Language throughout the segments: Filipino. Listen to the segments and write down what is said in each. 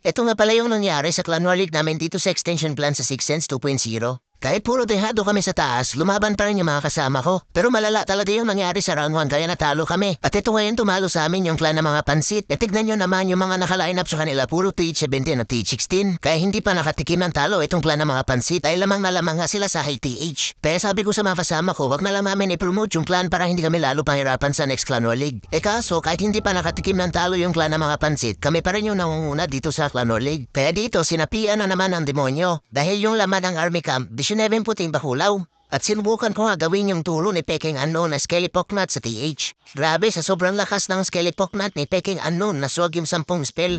Ito nga pala yung nangyari sa Clan War League namin dito sa extension plan sa Six Sense 2.0. Kahit puro dehado kami sa taas, lumaban pa rin yung mga kasama ko. Pero malala talaga yung nangyari sa round 1 kaya natalo kami. At ito ngayon tumalo sa amin yung clan ng mga pansit. E tignan nyo naman yung mga naka-line up sa kanila puro TH17 at TH16. Kaya hindi pa nakatikim ng talo itong clan ng mga pansit ay lamang na lamang nga sila sa high TH. Kaya sabi ko sa mga kasama ko, wag na lang namin i-promote yung clan para hindi kami lalo pahirapan sa next Clan War League. E kaso kahit hindi pa nakatikim ng talo yung clan ng mga pansit, kami pa rin yung nangunguna dito sa Clan War League. Kaya dito sinapian na naman ng demonyo. Dahil yung laman ng army camp, 19 puting bakulaw. At sinubukan ko nga gawin yung turo ni Peking Unknown na Skellypocknut sa TH. Grabe sa sobrang lakas ng Skellypocknut ni Peking Unknown na swag yung 10 spell.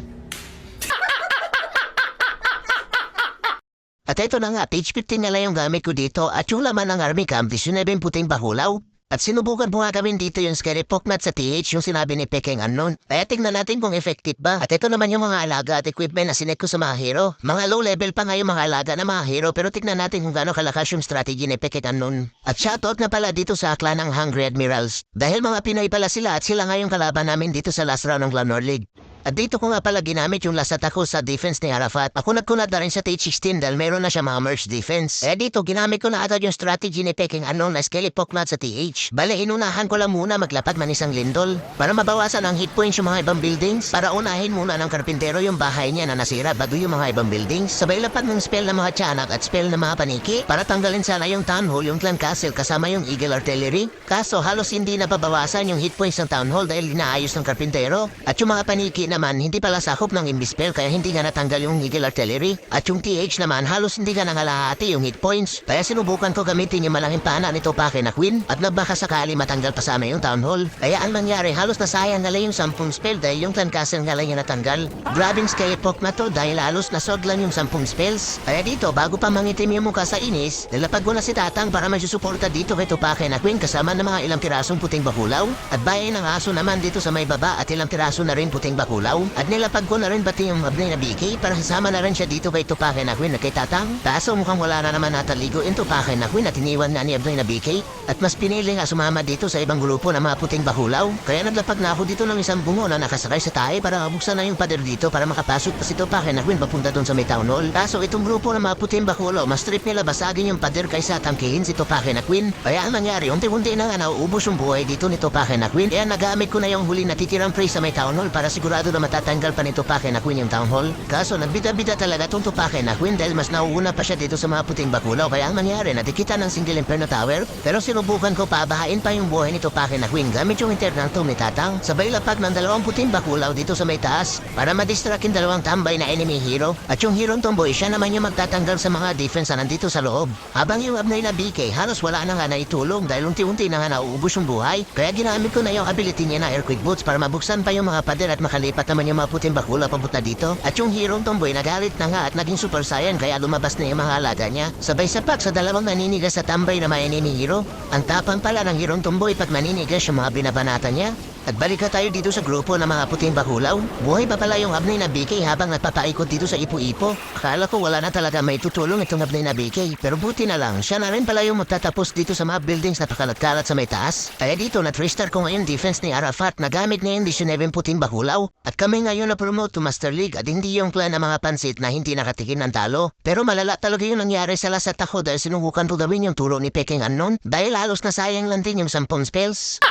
At ito na nga, TH15 na lang yung gamit ko dito at yung laman ng army camp 19 puting bakulaw. At sinubukan po nga gawin dito yung Skellypocknut sa TH yung sinabi ni Peking Unknown. Kaya tingnan natin kung effective ba. At ito naman yung mga alaga at equipment na sinek ko sa mga hero. Mga low level pa nga yung mga alaga na mga hero pero tingnan natin kung gaano kalakas yung strategy ni Peking Unknown. At shoutout na pala dito sa clan ng Hungry Admirals. Dahil mga Pinoy pala sila at sila nga yung kalaban namin dito sa last round ng Clan War League. At dito ko nga pala ginamit yung last attack ko sa defense ni Arafat. Kunat-kunat na rin sa TH16 dahil meron na siya mga merge defense. Dito ginamit ko na agad yung strategy ni Peking Unknown na Skellypocknut sa TH. Bale, inunahan ko lang muna maglapag man isang lindol para mabawasan ang hit points yung mga ibang buildings. Para unahin muna ng karpintero yung bahay niya na nasira bago yung mga ibang buildings. Sabay lapag ng spell ng mga tiyanak at spell ng mga paniki para tanggalin sana yung town hall, yung clan castle kasama yung eagle artillery. Kaso halos hindi napabawasan yung hit points ng town hall dahil inaayos ng karpintero. At yung mga paniki naman hindi pala sakop ng imbispel kaya hindi nga natanggal yung eagle artillery. At yung TH naman halos hindi nga nangalahati yung hit points. Kaya sinubukan ko gamitin yung malaking pana nito Pake na Queen at nagbaka sakali matanggal pa sana yung town hall. Kaya ang nangyari halos nasayang nga lang yung 10 spell dahil yung clan castle nga lang yung natanggal. Grabing Skellypock na to dahil halos nasodlan yung 10 spells. Kaya dito bago pa mangitim yung mukha sa inis, nilapag ko na si Tatang para magsusuporta dito kay Tupake na Queen kasama ng mga ilang pirasong puting bakulaw. At bayan ng aso naman dito sa may baba at ilang piraso na rin puting bakulaw. At nilapag ko na rin pati yung abnay na BK para sasama na rin siya dito kay Tupake na Queen at kay Tatang. Kaso mukhang wala na naman nataligo yung Tupake na Queen at iniwan na ni abnay na BK. At mas pinili nga sumama dito sa ibang grupo na mga puting bakulaw. Kaya naglapag na ako dito ng isang bungo na nakasakay sa tae para mabuksan na yung pader dito para makapasok pa si Tupake na Queen papunta doon sa may town hall. Kaso itong grupo ng mga puting bakulaw mas trip nila basagin yung pader kaysa tangkihin si Tupake na Queen. Kaya ang nangyari, unti-unti na nga nauubos yung buhay dito ni Tupake na Queen. Kaya nagamit ko na yung huli na titirang prey sa may town hall para sigurado na matatanggal pa ni Tupake na Queen yung town hall. Kaso nagbida-bida talaga tong Tupake na Queen dahil mas nauuna pa siya dito sa mga puting bakulaw. Kaya ang nangyari, natikita ng single Inferno Tower. Pero sinubukan ko pabahain pa yung buhay ni Tupake na Queen gamit yung internal tomb ni Tatang. Sabay lapag ng 2 puting bakulaw dito sa may taas para madistract yung 2 tambay na enemy hero. At yung hero tomboy, siya naman yung magtatanggal sa mga defense na nandito sa loob. Habang yung abnay na BK, halos wala na nga naitulong dahil unti-unti na nga nauubos yung buhay. Kaya ginamit ko na yung ability niya na Earthquake Boots para mabuksan pa yung mga pader at makalipat naman yung mga puting bakulaw papunta dito. At yung hero tomboy nagalit na nga at naging super saiyan kaya lumabas na yung mga alaga niya. Sabay sapak sa 2 naninigas sa tambay na may enemy hero. Ang tapang pala ng hero tomboy pag maninigas yung mga binabanata niya. At balik tayo dito sa grupo ng mga puting bakulaw. Buhay pa pala yung abnay na BK habang nagpapaikot dito sa ipo-ipo. Akala ko wala na talaga may tutulong itong abnay na BK. Pero buti na lang, siya na rin pala yung magtatapos dito sa mga buildings na pakalat-kalat sa may taas. Kaya dito na-3-star ko ngayon defense ni Arafat na gamit niya yung 19 puting bakulaw. At kami ngayon na-promote to Master League at hindi yung clan ng mga pansit na hindi nakatikim ng talo. Pero malala talaga yung nangyari sa last attack ko dahil sinubukan ko gawin yung turo ni Peking Unknown dahil halos nasayang lang din yung 10 spells.